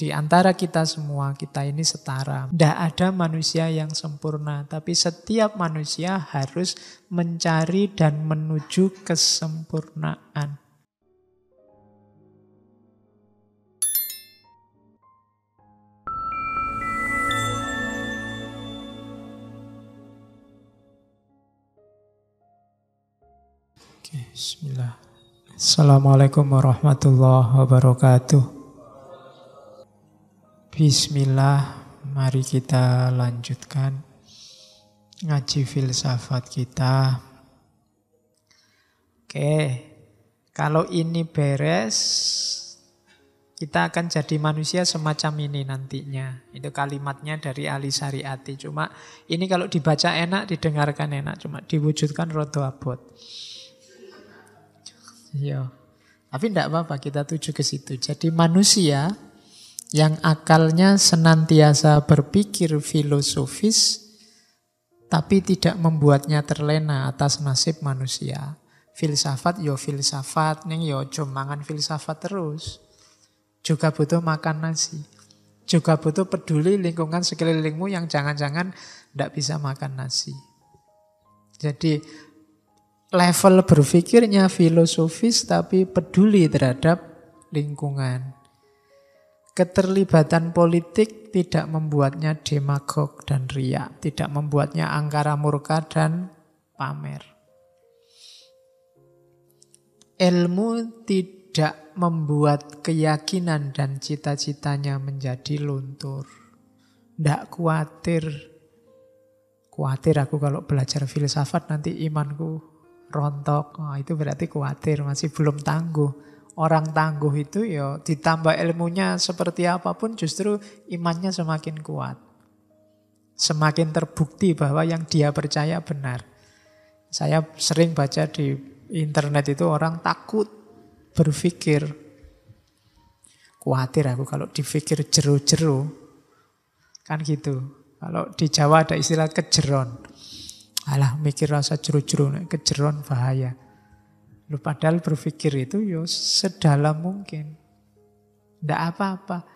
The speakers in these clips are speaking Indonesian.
Di antara kita semua, kita ini setara. Tidak ada manusia yang sempurna, tapi setiap manusia harus mencari dan menuju kesempurnaan. Oke, bismillah. Assalamualaikum warahmatullahi wabarakatuh. Bismillah, mari kita lanjutkan ngaji filsafat kita. Oke, kalau ini beres, kita akan jadi manusia semacam ini nantinya. Itu kalimatnya dari Ali Syariati. Cuma ini kalau dibaca enak, didengarkan enak. Cuma diwujudkan rodo abot. Iya. Tapi tidak apa-apa, kita tuju ke situ. Jadi manusia yang akalnya senantiasa berpikir filosofis, tapi tidak membuatnya terlena atas nasib manusia. Filsafat, yo filsafat, ning yo aja mangan filsafat terus. Juga butuh makan nasi. Juga butuh peduli lingkungan sekelilingmu yang jangan-jangan tidak bisa makan nasi. Jadi level berpikirnya filosofis, tapi peduli terhadap lingkungan. Keterlibatan politik tidak membuatnya demagog dan riak, tidak membuatnya angkara murka dan pamer. Ilmu tidak membuat keyakinan dan cita-citanya menjadi luntur. Tidak khawatir. Khawatir aku kalau belajar filsafat nanti imanku rontok. Oh, itu berarti khawatir, masih belum tangguh. Orang tangguh itu ya ditambah ilmunya seperti apapun justru imannya semakin kuat. Semakin terbukti bahwa yang dia percaya benar. Saya sering baca di internet itu orang takut berpikir. Khawatir aku kalau dipikir jeru-jeru. Kan gitu. Kalau di Jawa ada istilah kejeron. Alah mikir rasa jeru-jeru, kejeron bahaya. Padahal berpikir itu ya sedalam mungkin. Tidak apa-apa.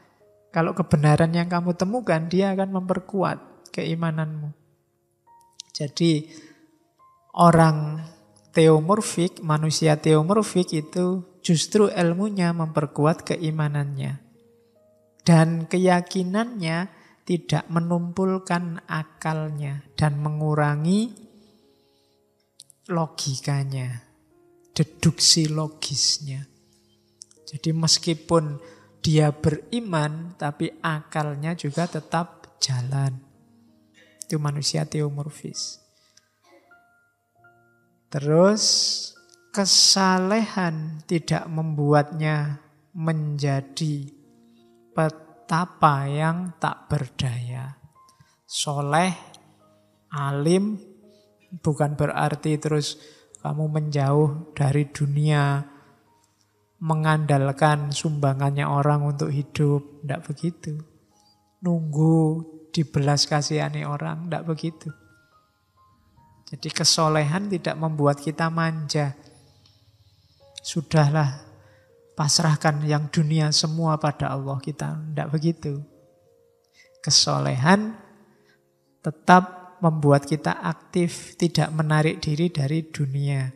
Kalau kebenaran yang kamu temukan, dia akan memperkuat keimananmu. Jadi orang teomorfik, manusia teomorfik itu justru ilmunya memperkuat keimanannya. Dan keyakinannya tidak menumpulkan akalnya dan mengurangi logikanya. Deduksi logisnya. Jadi meskipun dia beriman, tapi akalnya juga tetap jalan. Itu manusia teomorfis. Terus kesalehan tidak membuatnya menjadi petapa yang tak berdaya. Soleh, alim, bukan berarti terus kamu menjauh dari dunia, mengandalkan sumbangannya orang untuk hidup. Tidak begitu. Nunggu dibelas kasihani orang. Tidak begitu. Jadi kesolehan tidak membuat kita manja. Sudahlah, pasrahkan yang dunia semua pada Allah kita. Tidak begitu. Kesolehan tetap membuat kita aktif, tidak menarik diri dari dunia.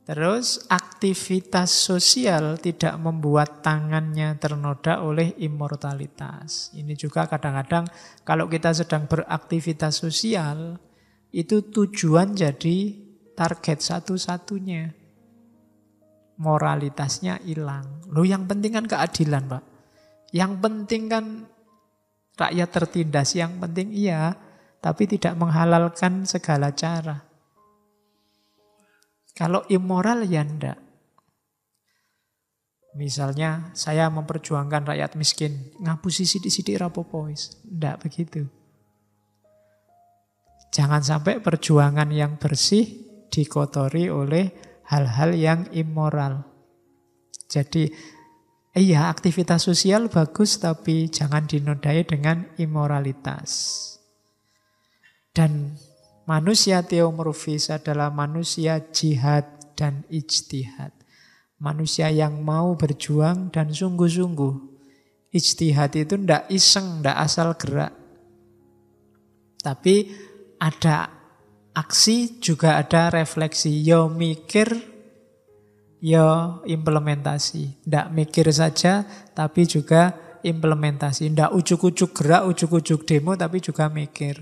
Terus aktivitas sosial tidak membuat tangannya ternoda oleh immortalitas. Ini juga kadang-kadang kalau kita sedang beraktivitas sosial, itu tujuan jadi target satu-satunya. Moralitasnya hilang. Loh, yang penting kan keadilan, Pak. Yang penting kan rakyat tertindas, yang penting iya, tapi tidak menghalalkan segala cara. Kalau immoral ya enggak. Misalnya saya memperjuangkan rakyat miskin, ngapusi sidik-sidik rapopo wis. Enggak begitu. Jangan sampai perjuangan yang bersih dikotori oleh hal-hal yang immoral. Jadi iya, aktivitas sosial bagus, tapi jangan dinodai dengan immoralitas. Dan manusia teomorfis adalah manusia jihad dan ijtihad. Manusia yang mau berjuang dan sungguh-sungguh Ijtihad itu ndak iseng, ndak asal gerak. Tapi ada aksi, juga ada refleksi. Yo mikir, yo implementasi. Ndak mikir saja, tapi juga implementasi. Ndak ujuk-ujuk gerak, ujuk-ujuk demo, tapi juga mikir.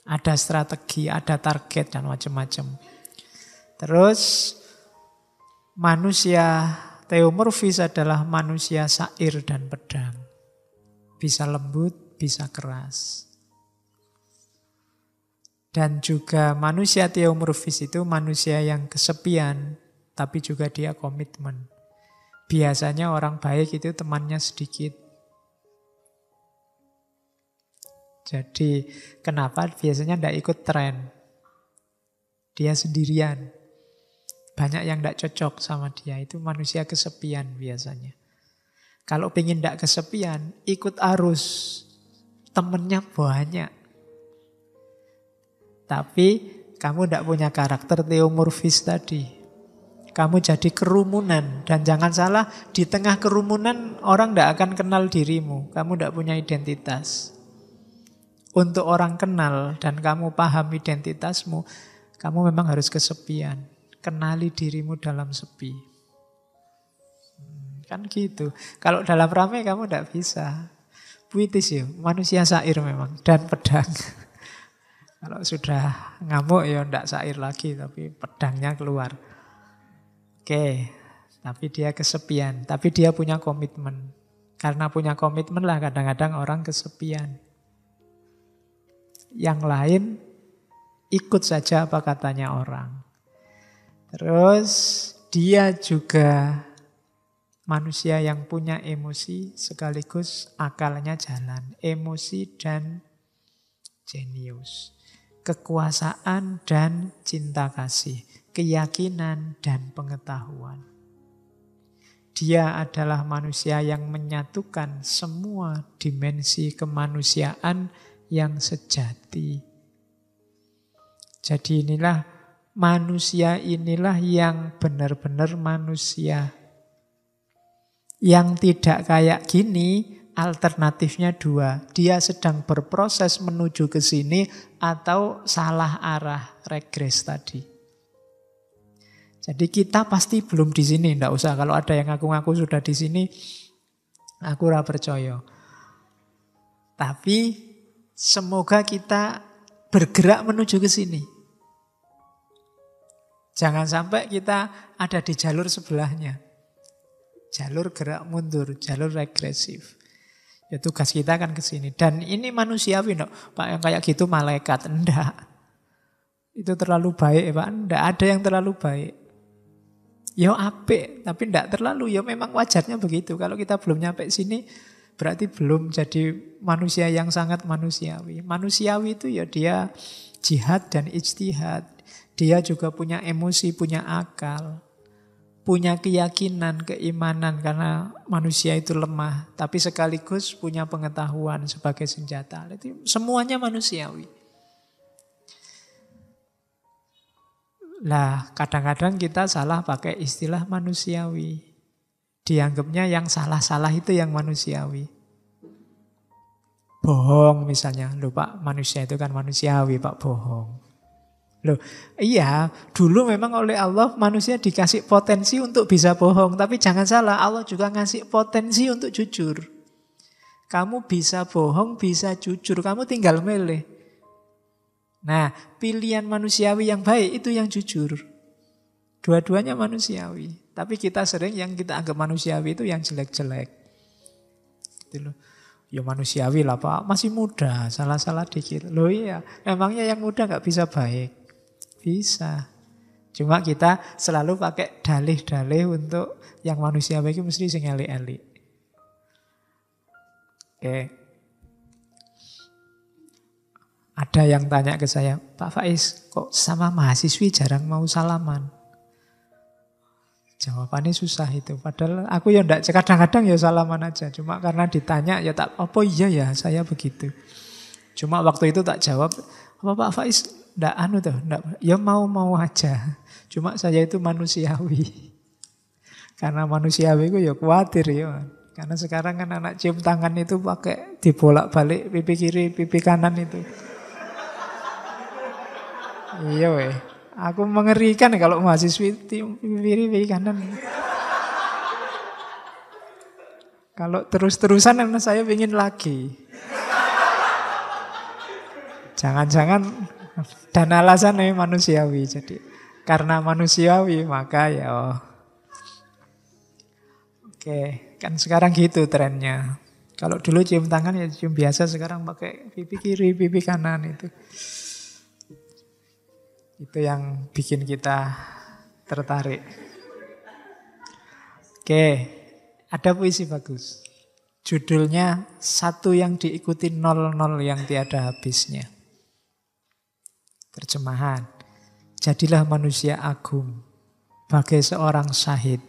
Ada strategi, ada target, dan macam-macam. Terus manusia teomorfis adalah manusia sair dan pedang. Bisa lembut, bisa keras. Dan juga manusia teomorfis itu manusia yang kesepian, tapi juga dia komitmen. Biasanya orang baik itu temannya sedikit. Jadi kenapa biasanya tidak ikut tren? Dia sendirian. Banyak yang tidak cocok sama dia. Itu manusia kesepian biasanya. Kalau pengen tidak kesepian, ikut arus. Temennya banyak. Tapi kamu tidak punya karakter teomorfis tadi. Kamu jadi kerumunan. Dan jangan salah, di tengah kerumunan orang tidak akan kenal dirimu. Kamu tidak punya identitas. Untuk orang kenal dan kamu paham identitasmu, kamu memang harus kesepian. Kenali dirimu dalam sepi. Kan gitu. Kalau dalam ramai kamu tidak bisa. Puitis ya, manusia sair memang. Dan pedang. Kalau sudah ngamuk ya tidak sair lagi, tapi pedangnya keluar. Oke, tapi dia kesepian. Tapi dia punya komitmen. Karena punya komitmen lah kadang-kadang orang kesepian. Yang lain ikut saja apa katanya orang. Terus dia juga manusia yang punya emosi sekaligus akalnya jalan. Emosi dan jenius. Kekuasaan dan cinta kasih. Keyakinan dan pengetahuan. Dia adalah manusia yang menyatukan semua dimensi kemanusiaan yang sejati. Jadi manusia inilah yang benar-benar manusia. Yang tidak kayak gini, alternatifnya dua. Dia sedang berproses menuju ke sini atau salah arah, regres tadi. Jadi kita pasti belum di sini, enggak usah. Kalau ada yang ngaku-ngaku sudah di sini, aku ora percaya. Tapi semoga kita bergerak menuju ke sini. Jangan sampai kita ada di jalur sebelahnya. Jalur gerak mundur, jalur regresif. Ya tugas kita kan ke sini. Dan ini manusiawi, no? Pak, yang kayak gitu malaikat. Enggak. Itu terlalu baik, Pak. Enggak ada yang terlalu baik. Ya apik, tapi enggak terlalu. Ya memang wajarnya begitu. Kalau kita belum nyampe sini, berarti belum jadi manusia yang sangat manusiawi. Manusiawi itu ya dia jihad dan ijtihad. Dia juga punya emosi, punya akal. Punya keyakinan, keimanan karena manusia itu lemah. Tapi sekaligus punya pengetahuan sebagai senjata. Itu semuanya manusiawi. Lah kadang-kadang kita salah pakai istilah manusiawi. Dianggapnya yang salah-salah itu yang manusiawi. Bohong misalnya. Loh Pak, manusia itu kan manusiawi Pak, bohong. Loh, iya, dulu memang oleh Allah manusia dikasih potensi untuk bisa bohong. Tapi jangan salah, Allah juga ngasih potensi untuk jujur. Kamu bisa bohong, bisa jujur. Kamu tinggal milih. Nah, pilihan manusiawi yang baik itu yang jujur. Dua-duanya manusiawi. Tapi kita sering yang kita anggap manusiawi itu yang jelek-jelek. Gitu loh. Ya manusiawi lah Pak, masih muda, salah-salah dikit. Loh iya, emangnya yang muda gak bisa baik? Bisa. Cuma kita selalu pakai dalih-dalih untuk yang manusia baik mesti sing elik-elik. Oke. Ada yang tanya ke saya, Pak Faiz, kok sama mahasiswi jarang mau salaman? Jawabannya susah itu. Padahal aku ya enggak, kadang-kadang ya salaman aja. Cuma karena ditanya ya tak, apa iya ya saya begitu. Cuma waktu itu tak jawab, apa Pak Faiz? Nggak ya mau-mau aja. Cuma saya itu manusiawi. Karena manusiawi itu ya khawatir ya. Karena sekarang kan anak cium tangan itu pakai dibolak-balik pipi kiri, pipi kanan itu. Iya weh. Aku mengerikan kalau mahasiswi cium pipi kiri, pipi kanan. Kalau terus-terusan saya ingin lagi. Jangan-jangan dan alasannya manusiawi. Jadi karena manusiawi maka ya oke, kan sekarang gitu trennya. Kalau dulu cium tangan ya cium biasa, sekarang pakai pipi kiri, pipi kanan itu. Itu yang bikin kita tertarik. Oke, ada puisi bagus. Judulnya Satu yang diikuti 00 yang tiada habisnya. Terjemahan. Jadilah manusia agung bagai seorang syahid,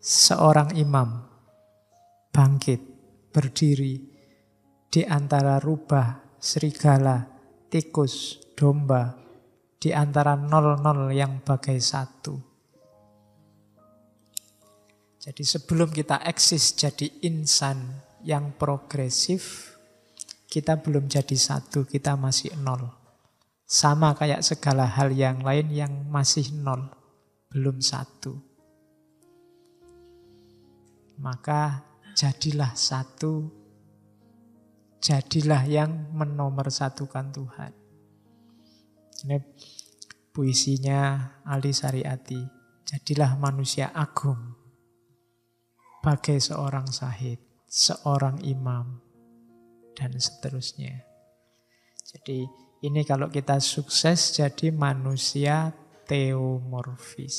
seorang imam, bangkit, berdiri di antara rubah, serigala, tikus, domba, di antara 00 yang bagai satu. Jadi sebelum kita eksis jadi insan yang progresif, kita belum jadi satu, kita masih 0. Sama kayak segala hal yang lain yang masih 0, belum satu. Maka jadilah satu, jadilah yang menomorsatukan Tuhan. Ini puisinya Ali Syariati. Jadilah manusia agung bagai seorang syahid, seorang imam, dan seterusnya. Jadi ini kalau kita sukses jadi manusia teomorfis.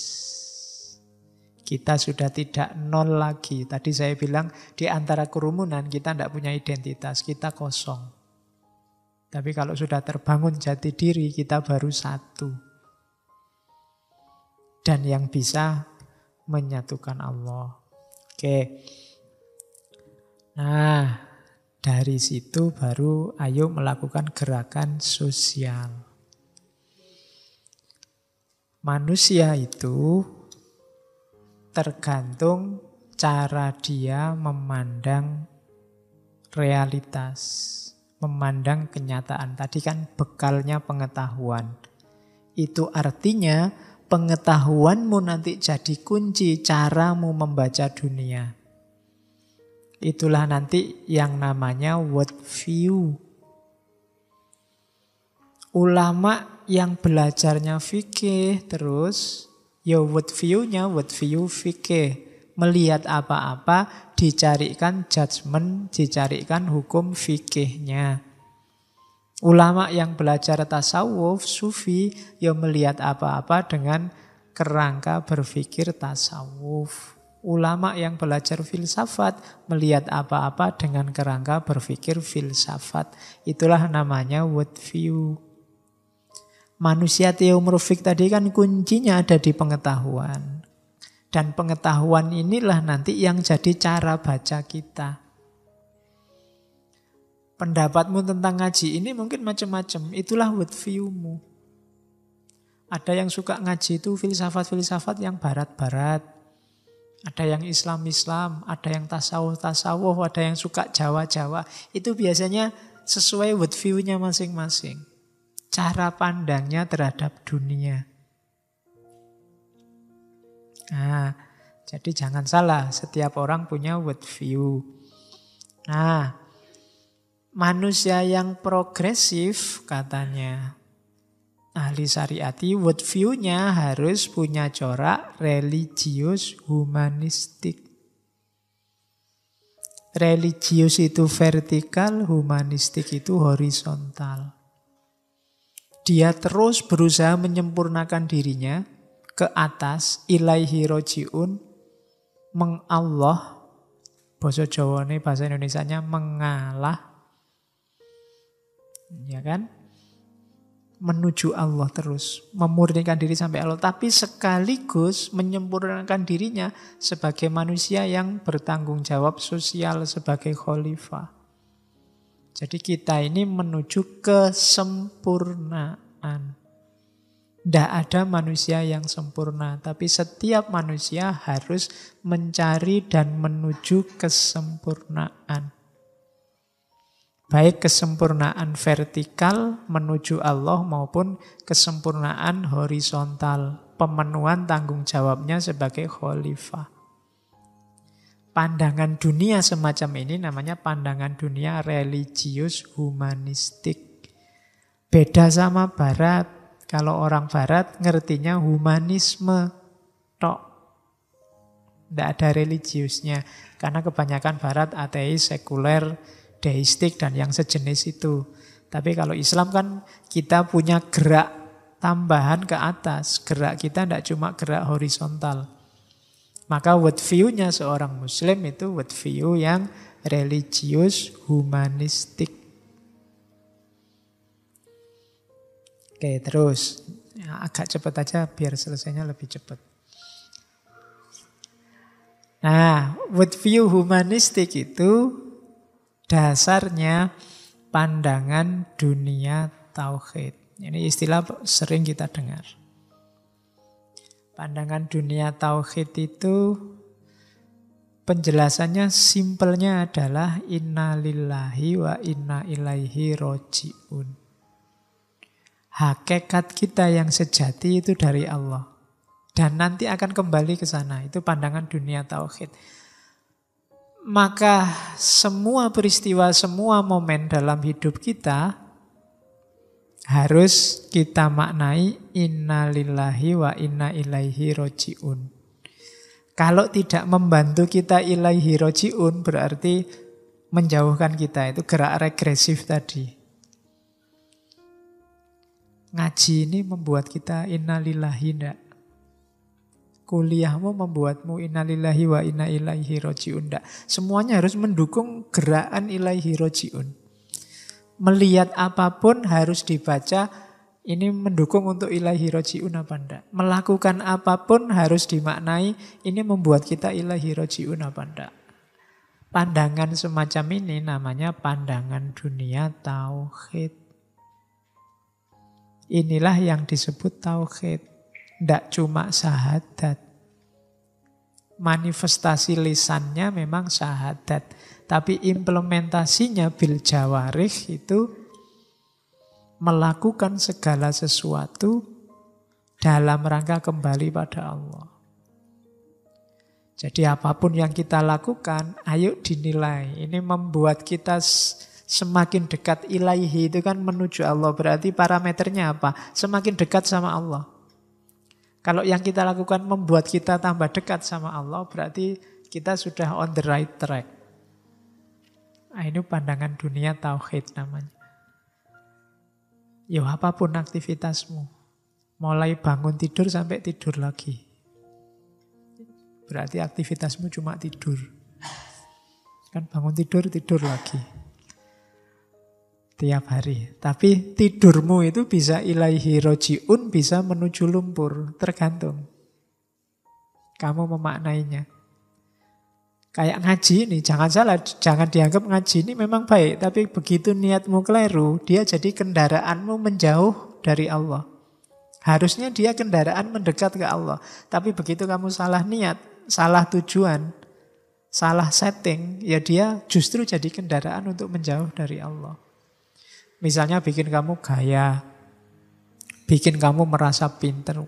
Kita sudah tidak 0 lagi. Tadi saya bilang di antara kerumunan kita tidak punya identitas, kita kosong. Tapi kalau sudah terbangun jati diri, kita baru satu. Dan yang bisa menyatukan Allah. Oke. Nah, dari situ baru ayo melakukan gerakan sosial. Manusia itu tergantung cara dia memandang realitas, memandang kenyataan. Tadi kan bekalnya pengetahuan. Itu artinya pengetahuanmu nanti jadi kunci caramu membaca dunia. Itulah nanti yang namanya world view. Ulama yang belajarnya fikih terus, ya world view fikih. Melihat apa-apa, dicarikan judgement, dicarikan hukum fikihnya. Ulama yang belajar tasawuf, sufi, ya melihat apa-apa dengan kerangka berpikir tasawuf. Ulama yang belajar filsafat melihat apa-apa dengan kerangka berpikir filsafat. Itulah namanya world view. Manusia teomorfik tadi kan kuncinya ada di pengetahuan. Dan pengetahuan inilah nanti yang jadi cara baca kita. Pendapatmu tentang ngaji ini mungkin macam-macam. Itulah world view-mu. Ada yang suka ngaji itu filsafat-filsafat yang barat-barat. Ada yang Islam-Islam, ada yang tasawuf-tasawuf, ada yang suka Jawa-Jawa. Itu biasanya sesuai world view-nya masing-masing. Cara pandangnya terhadap dunia. Nah, jadi jangan salah, setiap orang punya world view. Nah, manusia yang progresif katanya ahli Syariati, world view-nya harus punya corak religius humanistik. Religius itu vertikal, humanistik itu horizontal. Dia terus berusaha menyempurnakan dirinya ke atas, ilaihi roji'un, mengallah, bahasa Jawa ini, bahasa Indonesianya mengalah. Ya kan? Menuju Allah terus, memurnikan diri sampai Allah, tapi sekaligus menyempurnakan dirinya sebagai manusia yang bertanggung jawab sosial sebagai khalifah. Jadi kita ini menuju kesempurnaan. Tidak ada manusia yang sempurna, tapi setiap manusia harus mencari dan menuju kesempurnaan. Baik kesempurnaan vertikal menuju Allah maupun kesempurnaan horizontal, pemenuhan tanggung jawabnya sebagai khalifah. Pandangan dunia semacam ini namanya pandangan dunia religius humanistik. Beda sama Barat. Kalau orang Barat ngertinya humanisme tok. Tidak ada religiusnya. Karena kebanyakan Barat ateis, sekuler, deistik, dan yang sejenis itu. Tapi kalau Islam kan kita punya gerak tambahan ke atas. Gerak kita tidak cuma gerak horizontal. Maka worldview-nya seorang Muslim itu worldview yang religius humanistik. Oke, terus agak cepat aja biar selesainya lebih cepat. Nah, worldview humanistik itu dasarnya pandangan dunia tauhid. Ini istilah sering kita dengar. Pandangan dunia tauhid itu penjelasannya simpelnya adalah inna lillahi wa inna ilaihi roji'un. Hakikat kita yang sejati itu dari Allah. Dan nanti akan kembali ke sana. Itu pandangan dunia tauhid. Maka semua peristiwa, semua momen dalam hidup kita harus kita maknai inna lillahi wa inna ilaihi roji'un. Kalau tidak membantu kita ilaihi roji'un berarti menjauhkan kita. Itu gerak regresif tadi. Ngaji ini membuat kita innalillahi ndak? Kuliahmu membuatmu innalillahi wa inna ilaihi roji'un ndak? Semuanya harus mendukung gerakan ilaihi roji'un. Melihat apapun harus dibaca, ini mendukung untuk ilaihi roji'un apa ndak? Melakukan apapun harus dimaknai, ini membuat kita ilaihi roji'un apa ndak? Pandangan semacam ini namanya pandangan dunia tauhid. Inilah yang disebut tauhid. Tidak cuma syahadat. Manifestasi lisannya memang syahadat. Tapi implementasinya bil jawarih itu melakukan segala sesuatu dalam rangka kembali pada Allah. Jadi apapun yang kita lakukan, ayo dinilai. Ini membuat kita semakin dekat ilaihi, itu kan menuju Allah. Berarti parameternya apa? Semakin dekat sama Allah. Kalau yang kita lakukan membuat kita tambah dekat sama Allah, berarti kita sudah on the right track. Nah, ini pandangan dunia tauhid namanya. Ya apapun aktivitasmu, mulai bangun tidur sampai tidur lagi, berarti aktivitasmu cuma tidur. Kan bangun tidur, tidur lagi. Tiap hari. Tapi tidurmu itu bisa ilaihi roji'un, bisa menuju lumpur. Tergantung. Kamu memaknainya. Kayak ngaji ini, jangan salah, jangan dianggap ngaji ini memang baik. Tapi begitu niatmu keliru, dia jadi kendaraanmu menjauh dari Allah. Harusnya dia kendaraan mendekat ke Allah. Tapi begitu kamu salah niat, salah tujuan, salah setting, ya dia justru jadi kendaraan untuk menjauh dari Allah. Misalnya bikin kamu gaya, bikin kamu merasa pinter.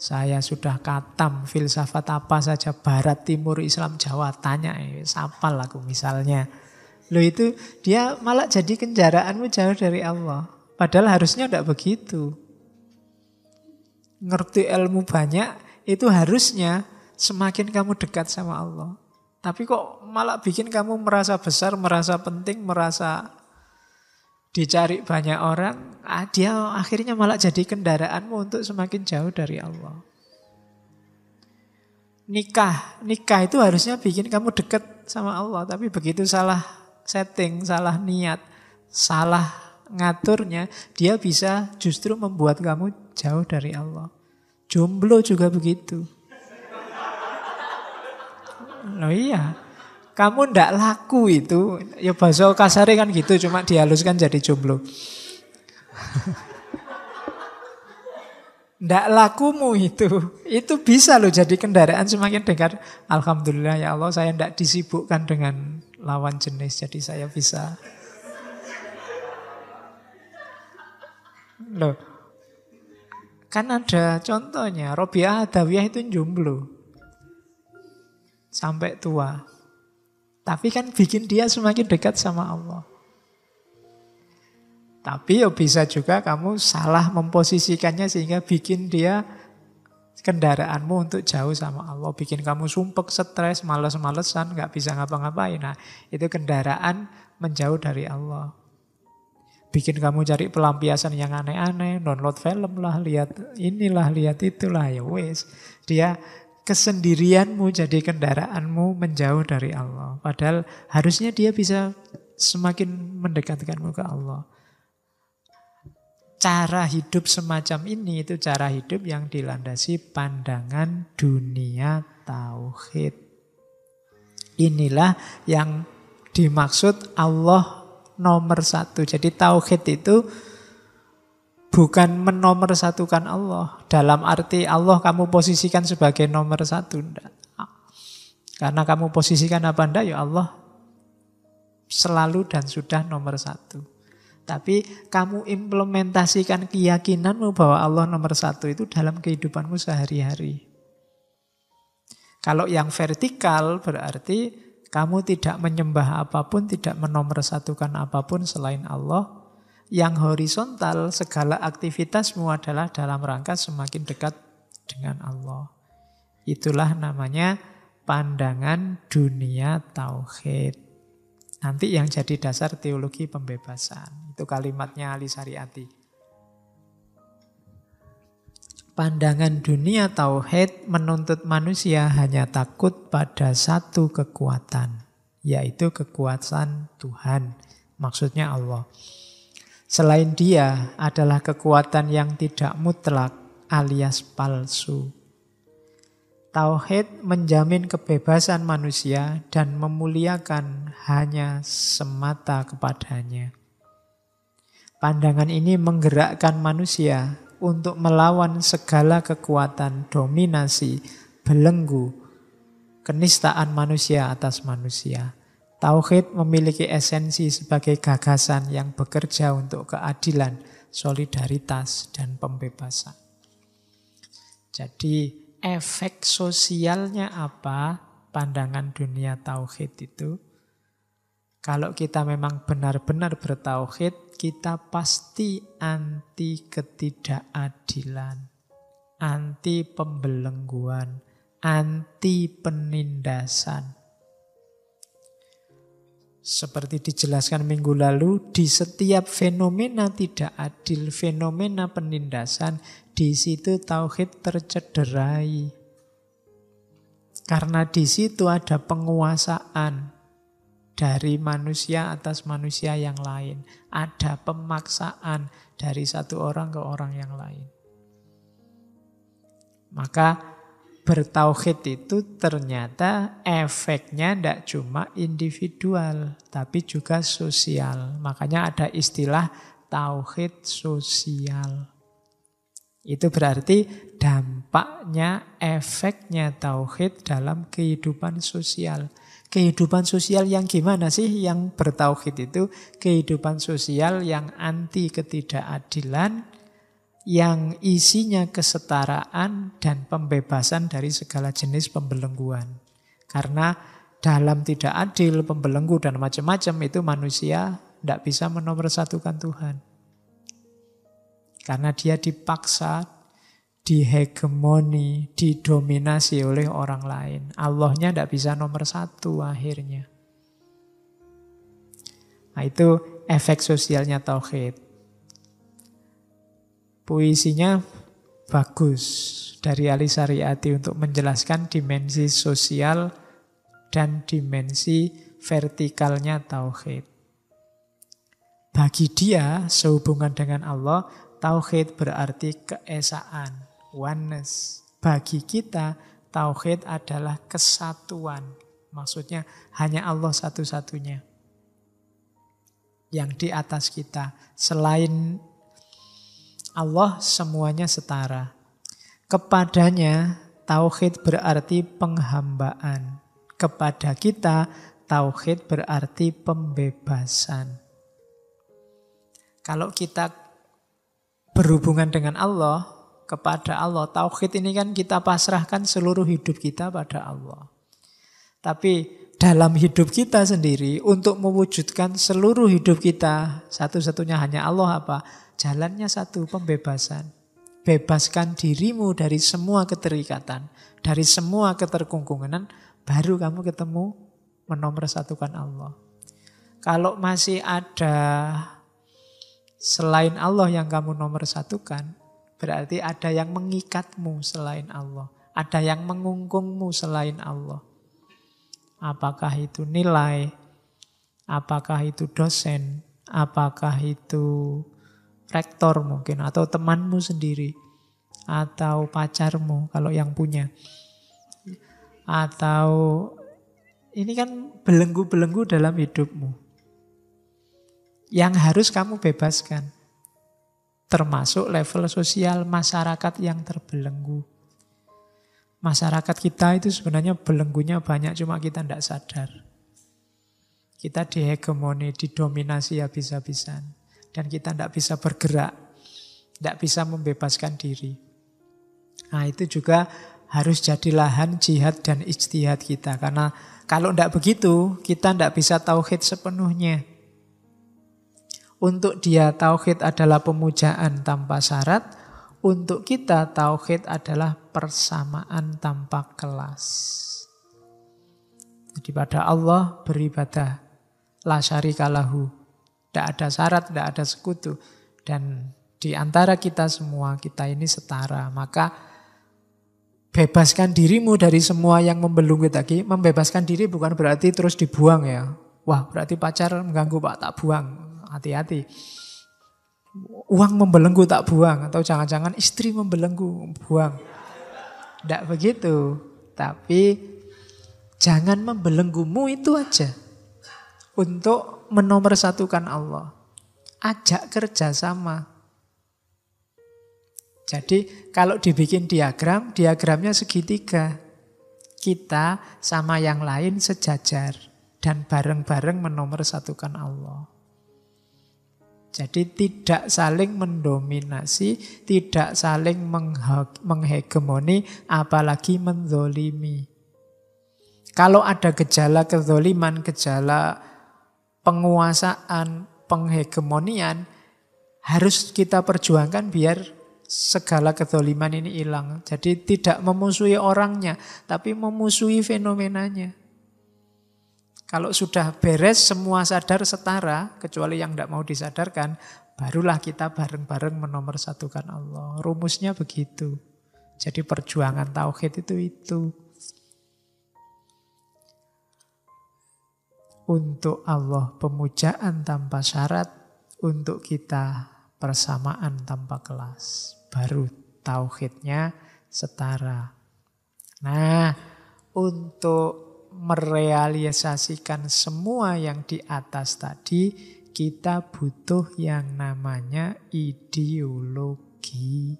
Saya sudah katam filsafat apa saja, Barat, Timur, Islam, Jawa, tanya, sapal aku misalnya. Loh itu dia malah jadi kendaraanmu jauh dari Allah. Padahal harusnya tidak begitu. Ngerti ilmu banyak, itu harusnya semakin kamu dekat sama Allah. Tapi kok malah bikin kamu merasa besar, merasa penting, merasa dicari banyak orang, dia akhirnya malah jadi kendaraanmu untuk semakin jauh dari Allah. Nikah itu harusnya bikin kamu dekat sama Allah, tapi begitu salah setting, salah niat, salah ngaturnya, dia bisa justru membuat kamu jauh dari Allah. Jomblo juga begitu. Loh iya. Kamu ndak laku itu, ya bahasa kasare kan gitu, cuma dihaluskan jadi jomblo. Ndak lakumu itu bisa loh jadi kendaraan semakin dekat. Alhamdulillah ya Allah, saya ndak disibukkan dengan lawan jenis, jadi saya bisa. Loh, kan ada contohnya, Robiah Adawiyah itu jomblo sampai tua. Tapi kan bikin dia semakin dekat sama Allah. Tapi ya bisa juga kamu salah memposisikannya sehingga bikin dia kendaraanmu untuk jauh sama Allah. Bikin kamu sumpek, stres, males-malesan, gak bisa ngapa-ngapain. Nah, itu kendaraan menjauh dari Allah. Bikin kamu cari pelampiasan yang aneh-aneh, download film lah, lihat inilah, lihat itulah, ya wes. Dia kesendirianmu jadi kendaraanmu menjauh dari Allah. Padahal harusnya dia bisa semakin mendekatkanmu ke Allah. Cara hidup semacam ini itu cara hidup yang dilandasi pandangan dunia tauhid. Inilah yang dimaksud Allah nomor satu. Jadi tauhid itu bukan menomorsatukan Allah. Dalam arti Allah kamu posisikan sebagai nomor satu. Enggak. Karena kamu posisikan apa enggak, ya Allah selalu dan sudah nomor satu. Tapi kamu implementasikan keyakinanmu bahwa Allah nomor satu itu dalam kehidupanmu sehari-hari. Kalau yang vertikal berarti kamu tidak menyembah apapun, tidak menomorsatukan apapun selain Allah. Yang horizontal, segala aktivitasmu adalah dalam rangka semakin dekat dengan Allah. Itulah namanya pandangan dunia tauhid. Nanti yang jadi dasar teologi pembebasan. Itu kalimatnya Ali Syariati. Pandangan dunia tauhid menuntut manusia hanya takut pada satu kekuatan, yaitu kekuatan Tuhan. Maksudnya Allah. Selain dia adalah kekuatan yang tidak mutlak alias palsu. Tauhid menjamin kebebasan manusia dan memuliakan hanya semata kepadanya. Pandangan ini menggerakkan manusia untuk melawan segala kekuatan dominasi, belenggu, kenistaan manusia atas manusia. Tauhid memiliki esensi sebagai gagasan yang bekerja untuk keadilan, solidaritas, dan pembebasan. Jadi efek sosialnya apa pandangan dunia tauhid itu? Kalau kita memang benar-benar bertauhid, kita pasti anti ketidakadilan, anti pembelengguan, anti penindasan. Seperti dijelaskan minggu lalu, di setiap fenomena tidak adil, fenomena penindasan, di situ tauhid tercederai. Karena di situ ada penguasaan dari manusia atas manusia yang lain. Ada pemaksaan dari satu orang ke orang yang lain. Maka bertauhid itu ternyata efeknya tidak cuma individual, tapi juga sosial. Makanya ada istilah tauhid sosial. Itu berarti dampaknya, efeknya tauhid dalam kehidupan sosial. Kehidupan sosial yang gimana sih yang bertauhid itu? Kehidupan sosial yang anti ketidakadilan, yang isinya kesetaraan dan pembebasan dari segala jenis pembelengguan. Karena dalam tidak adil, pembelenggu dan macam-macam itu manusia tidak bisa menomorsatukan Tuhan. Karena dia dipaksa, dihegemoni, didominasi oleh orang lain. Allahnya tidak bisa nomor satu akhirnya. Nah itu efek sosialnya tauhid. Puisinya bagus dari Ali Syariati untuk menjelaskan dimensi sosial dan dimensi vertikalnya tauhid. Bagi dia, sehubungan dengan Allah, tauhid berarti keesaan, oneness. Bagi kita, tauhid adalah kesatuan. Maksudnya hanya Allah satu-satunya yang di atas kita. Selain Allah semuanya setara. Kepadanya tauhid berarti penghambaan. Kepada kita tauhid berarti pembebasan. Kalau kita berhubungan dengan Allah, kepada Allah, tauhid ini kan kita pasrahkan seluruh hidup kita pada Allah. Tapi dalam hidup kita sendiri, untuk mewujudkan seluruh hidup kita, satu-satunya hanya Allah apa? Jalannya satu, pembebasan. Bebaskan dirimu dari semua keterikatan, dari semua keterkungkungan, baru kamu ketemu menomorsatukan Allah. Kalau masih ada selain Allah yang kamu nomorsatukan, berarti ada yang mengikatmu selain Allah. Ada yang mengungkungmu selain Allah. Apakah itu nilai, apakah itu dosen, apakah itu rektor mungkin, atau temanmu sendiri, atau pacarmu kalau yang punya. Atau ini kan belenggu-belenggu dalam hidupmu yang harus kamu bebaskan. Termasuk level sosial masyarakat yang terbelenggu. Masyarakat kita itu sebenarnya belenggunya banyak, cuma kita tidak sadar. Kita dihegemoni, didominasi habis-habisan. Dan kita tidak bisa bergerak, tidak bisa membebaskan diri. Nah itu juga harus jadi lahan jihad dan ijtihad kita. Karena kalau tidak begitu, kita tidak bisa tauhid sepenuhnya. Untuk dia tauhid adalah pemujaan tanpa syarat. Untuk kita tauhid adalah persamaan tanpa kelas. Jadi pada Allah beribadah la syarika lahu. Tidak ada syarat, tidak ada sekutu. Dan di antara kita semua, kita ini setara. Maka bebaskan dirimu dari semua yang membelenggu tadi. Membebaskan diri bukan berarti terus dibuang ya. Wah berarti pacar mengganggu Pak, tak buang. Hati-hati. Uang membelenggu tak buang. Atau jangan-jangan istri membelenggu, buang. Tidak begitu. Tapi jangan membelenggumu itu aja. Untuk menomorsatukan Allah. Ajak kerjasama. Jadi kalau dibikin diagram, diagramnya segitiga. Kita sama yang lain sejajar. Dan bareng-bareng menomorsatukan Allah. Jadi tidak saling mendominasi, tidak saling menghegemoni, apalagi menzolimi. Kalau ada gejala kezoliman, gejala penguasaan, penghegemonian, harus kita perjuangkan biar segala kezoliman ini hilang. Jadi tidak memusuhi orangnya, tapi memusuhi fenomenanya. Kalau sudah beres, semua sadar setara, kecuali yang tidak mau disadarkan, barulah kita bareng-bareng menomorsatukan Allah. Rumusnya begitu. Jadi perjuangan tauhid itu. Untuk Allah pemujaan tanpa syarat, untuk kita persamaan tanpa kelas. Baru tauhidnya setara. Nah, untuk merealisasikan semua yang di atas tadi, kita butuh yang namanya ideologi.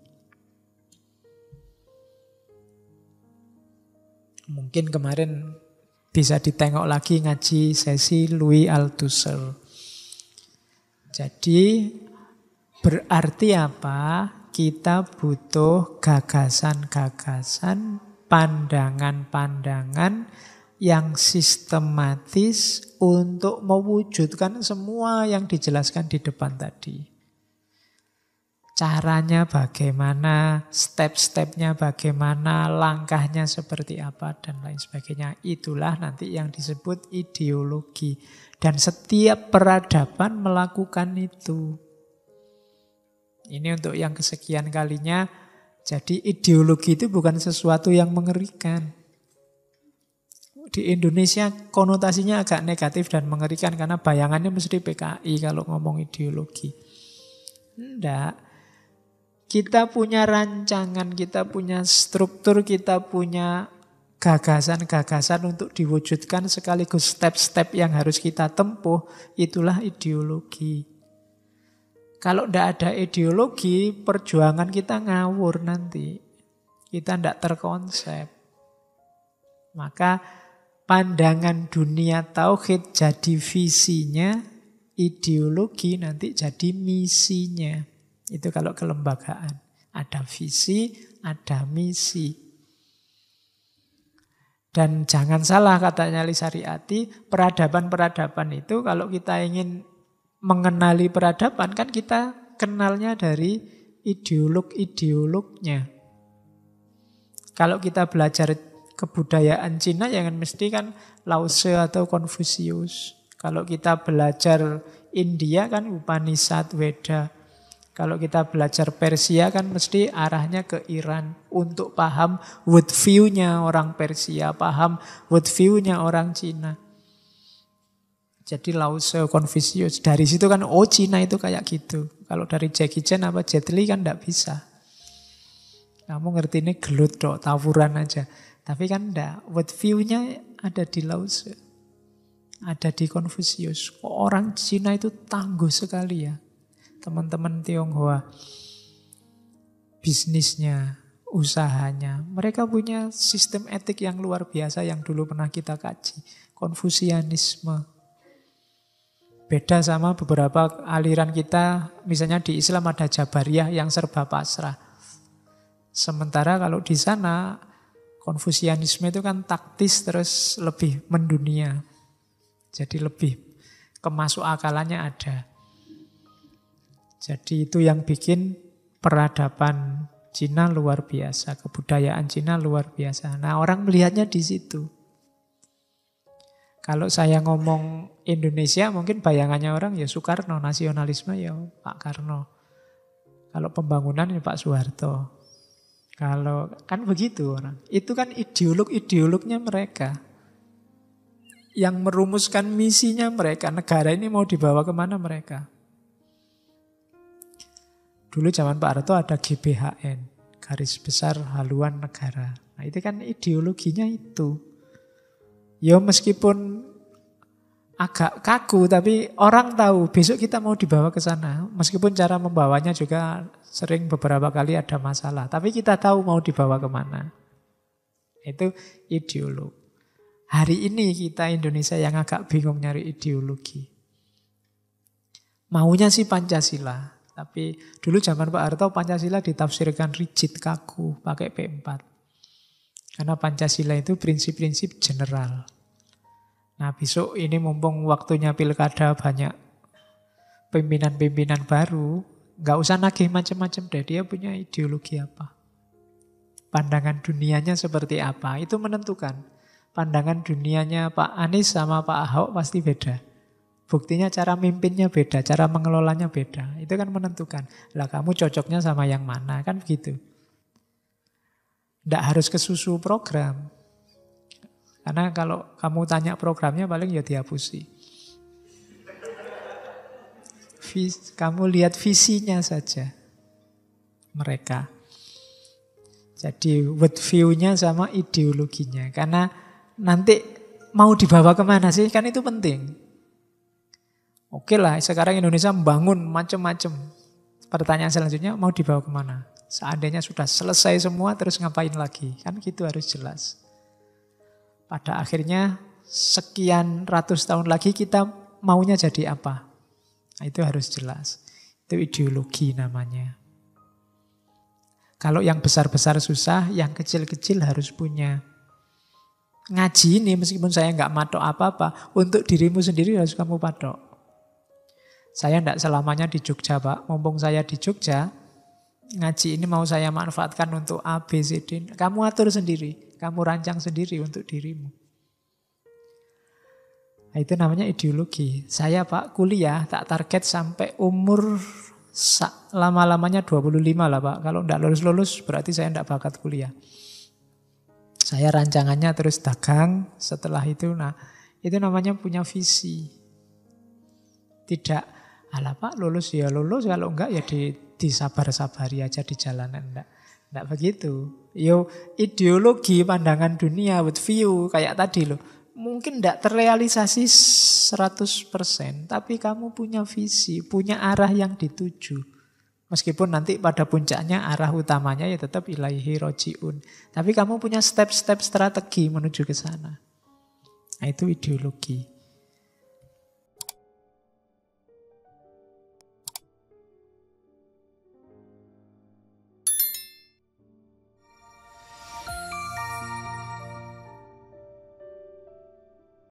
Mungkin kemarin bisa ditengok lagi ngaji sesi Louis Althusser. Jadi berarti apa? Kita butuh gagasan-gagasan, pandangan-pandangan yang sistematis untuk mewujudkan semua yang dijelaskan di depan tadi. Caranya bagaimana, step-stepnya bagaimana, langkahnya seperti apa, dan lain sebagainya. Itulah nanti yang disebut ideologi. Dan setiap peradaban melakukan itu. Ini untuk yang kesekian kalinya. Jadi ideologi itu bukan sesuatu yang mengerikan. Di Indonesia konotasinya agak negatif dan mengerikan karena bayangannya mesti PKI kalau ngomong ideologi. Enggak. Kita punya rancangan, kita punya struktur, kita punya gagasan-gagasan untuk diwujudkan sekaligus step-step yang harus kita tempuh. Itulah ideologi. Kalau enggak ada ideologi, perjuangan kita ngawur nanti. Kita tidak terkonsep. Maka pandangan dunia tauhid jadi visinya, ideologi nanti jadi misinya. Itu kalau kelembagaan. Ada visi, ada misi. Dan jangan salah katanya Lisariati, peradaban-peradaban itu kalau kita ingin mengenali peradaban kan kita kenalnya dari ideolog-ideolognya. Kalau kita belajar kebudayaan Cina ya kan mesti kan Lao Tse atau Konfusius. Kalau kita belajar India kan Upanishad, Weda. Kalau kita belajar Persia kan mesti arahnya ke Iran untuk paham world view-nya orang Persia, paham world view-nya orang Cina. Jadi Lao Tse, Konfusius. Dari situ kan Cina itu kayak gitu. Kalau dari Jackie Chan apa Jet Li kan tidak bisa. Kamu ngerti ini gelut dok, tawuran aja. Tapi kan enggak, world view-nya ada di Lao Tse. Ada di Konfusius. Orang Cina itu tangguh sekali ya. Teman-teman Tionghoa. Bisnisnya, usahanya. Mereka punya sistem etik yang luar biasa yang dulu pernah kita kaji. Konfusianisme. Beda sama beberapa aliran kita, misalnya di Islam ada Jabariyah yang serba pasrah. Sementara kalau di sana Konfusianisme itu kan taktis terus lebih mendunia. Jadi lebih kemasuk akalannya ada. Jadi itu yang bikin peradaban Cina luar biasa, kebudayaan Cina luar biasa. Nah, orang melihatnya di situ. Kalau saya ngomong Indonesia mungkin bayangannya orang ya Soekarno, nasionalisme ya Pak Karno. Kalau pembangunan ya Pak Soeharto. Kalau kan begitu orang. Itu kan ideolog-ideolognya mereka. Yang merumuskan misinya mereka. Negara ini mau dibawa kemana mereka. Dulu zaman Pak Harto ada GBHN. Garis Besar Haluan Negara. Nah itu kan ideologinya itu. Ya meskipun agak kaku tapi orang tahu besok kita mau dibawa ke sana. Meskipun cara membawanya juga sering beberapa kali ada masalah. Tapi kita tahu mau dibawa kemana. Itu ideolog. Hari ini kita Indonesia yang agak bingung nyari ideologi. Maunya sih Pancasila. Tapi dulu zaman Pak Harto Pancasila ditafsirkan rigid, kaku, pakai P4. Karena Pancasila itu prinsip-prinsip general. Nah besok ini mumpung waktunya pilkada banyak pimpinan-pimpinan baru, nggak usah nagih macam-macam deh, dia punya ideologi apa. Pandangan dunianya seperti apa, itu menentukan. Pandangan dunianya Pak Anies sama Pak Ahok pasti beda. Buktinya cara mimpinnya beda, cara mengelolanya beda. Itu kan menentukan. Lah kamu cocoknya sama yang mana, kan begitu. Nggak harus kesusu program. Karena kalau kamu tanya programnya paling ya dihapusi. Kamu lihat visinya saja mereka. Jadi world view-nya sama ideologinya. Karena nanti mau dibawa kemana sih? Kan itu penting. Oke lah, sekarang Indonesia membangun macam-macam. Pertanyaan selanjutnya mau dibawa kemana? Seandainya sudah selesai semua terus ngapain lagi? Kan gitu harus jelas. Pada akhirnya sekian ratus tahun lagi kita maunya jadi apa? Nah, itu harus jelas. Itu ideologi namanya. Kalau yang besar-besar susah, yang kecil-kecil harus punya. Ngaji ini meskipun saya nggak matok apa-apa, untuk dirimu sendiri harus kamu patok. Saya tidak selamanya di Jogja Pak. Mumpung saya di Jogja, ngaji ini mau saya manfaatkan untuk A, B, C, D. Kamu atur sendiri. Kamu rancang sendiri untuk dirimu. Nah, itu namanya ideologi. Saya Pak kuliah tak target sampai umur lama-lamanya 25 lah Pak. Kalau tidak lulus-lulus berarti saya tidak bakat kuliah. Saya rancangannya terus dagang. Setelah itu, nah itu namanya punya visi. Tidak, alah Pak lulus ya lulus, kalau enggak ya disabar-sabari aja di jalanan. Enggak begitu. Yo ideologi, pandangan dunia, world view kayak tadi loh. Mungkin enggak terrealisasi 100%, tapi kamu punya visi, punya arah yang dituju. Meskipun nanti pada puncaknya arah utamanya ya tetap ilaihi roji'un. Tapi kamu punya step-step strategi menuju ke sana. Nah, itu ideologi.